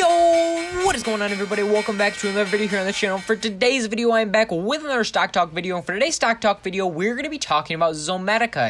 Yo, what is going on, everybody? Welcome back to another video here on the channel. For today's video, I'm back with another Stock Talk video. And for today's Stock Talk video, we're going to be talking about ZOM,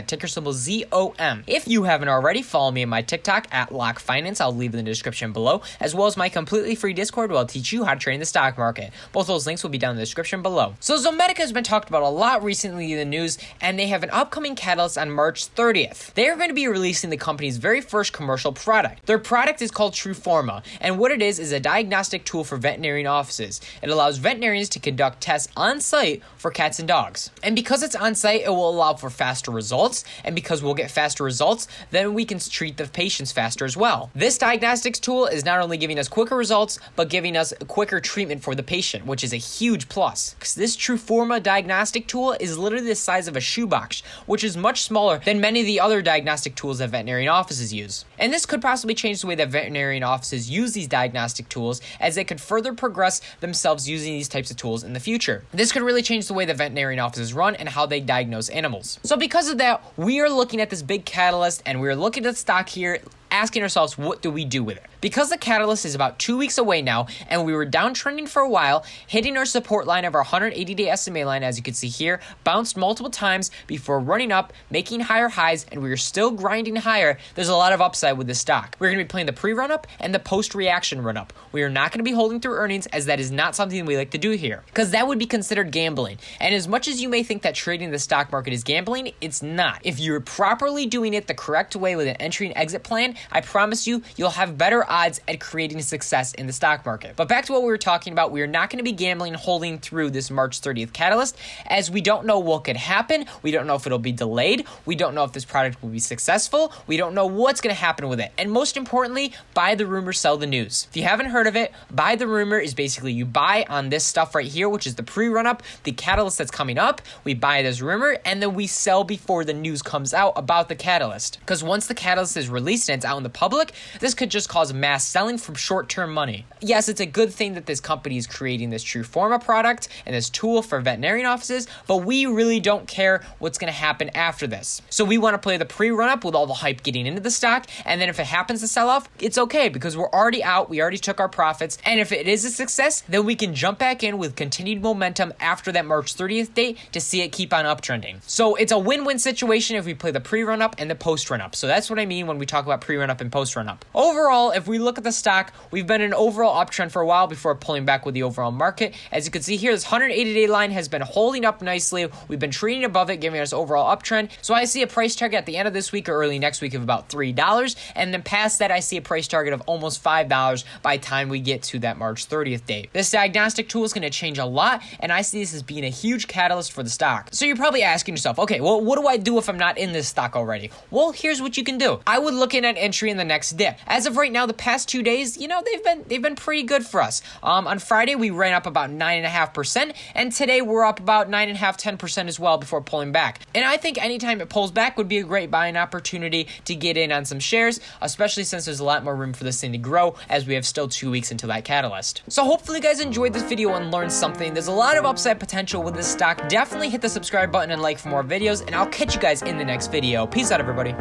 ticker symbol ZOM. If you haven't already, follow me on my TikTok at Lock Finance. I'll leave it in the description below, as well as my completely free Discord where I'll teach you how to trade in the stock market. Both those links will be down in the description below. So ZOM has been talked about a lot recently in the news, and they have an upcoming catalyst on March 30th. They are going to be releasing the company's very first commercial product. Their product is called Trueforma, and what it is a diagnostic tool for veterinarian offices. It allows veterinarians to conduct tests on site for cats and dogs. And because it's on site, it will allow for faster results, and because we'll get faster results, then we can treat the patients faster as well. This diagnostics tool is not only giving us quicker results, but giving us quicker treatment for the patient, which is a huge plus. Because this Trueforma diagnostic tool is literally the size of a shoebox, which is much smaller than many of the other diagnostic tools that veterinarian offices use. And this could possibly change the way that veterinarian offices use these diagnostic tools, as they could further progress themselves using these types of tools in the future. This could really change the way that veterinarian offices run and how they diagnose animals. So because of that, we are looking at this big catalyst, and we're looking at the stock here, asking ourselves, what do we do with it? Because the catalyst is about 2 weeks away now, and we were downtrending for a while, hitting our support line of our 180-day SMA line, as you can see here, bounced multiple times before running up, making higher highs, and we are still grinding higher. There's a lot of upside with this stock. We're going to be playing the pre-run up and the post-reaction run up. We are not going to be holding through earnings, as that is not something we like to do here, because that would be considered gambling. And as much as you may think that trading the stock market is gambling, it's not. If you're properly doing it the correct way with an entry and exit plan, I promise you, you'll have better odds at creating success in the stock market. But back to what we were talking about, we are not going to be gambling holding through this March 30th catalyst, as we don't know what could happen. We don't know if it'll be delayed. We don't know if this product will be successful. We don't know what's going to happen with it. And most importantly, buy the rumor, sell the news. If you haven't heard of it, buy the rumor is basically you buy on this stuff right here, which is the pre-run up, the catalyst that's coming up. We buy this rumor, and then we sell before the news comes out about the catalyst. Because once the catalyst is released and it's out in the public, this could just cause mass selling from short-term money. Yes, it's a good thing that this company is creating this Trueforma product and this tool for veterinarian offices, but we really don't care what's going to happen after this. So we want to play the pre-run-up with all the hype getting into the stock, and then if it happens to sell off, it's okay, because we're already out, we already took our profits, and if it is a success, then we can jump back in with continued momentum after that March 30th date to see it keep on uptrending. So it's a win-win situation if we play the pre-run-up and the post-run-up. So that's what I mean when we talk about pre-run-up and post-run-up. Overall, if we look at the stock, we've been in an overall uptrend for a while before pulling back with the overall market. As you can see here, this 180-day line has been holding up nicely. We've been trading above it, giving us overall uptrend. So I see a price target at the end of this week or early next week of about $3. And then past that, I see a price target of almost $5 by the time we get to that March 30th date. This diagnostic tool is going to change a lot, and I see this as being a huge catalyst for the stock. So you're probably asking yourself, okay, well, what do I do if I'm not in this stock already? Well, here's what you can do. I would look in at entry in the next dip. As of right now, the past 2 days, they've been pretty good for us. On Friday, we ran up about 9.5%, and today we're up about 9.5–10% as well before pulling back. And I think anytime it pulls back would be a great buying opportunity to get in on some shares, especially since there's a lot more room for this thing to grow, as we have still 2 weeks until that catalyst. So hopefully you guys enjoyed this video and learned something. There's a lot of upside potential with this stock. Definitely hit the subscribe button and like for more videos, and I'll catch you guys in the next video. Peace out, everybody.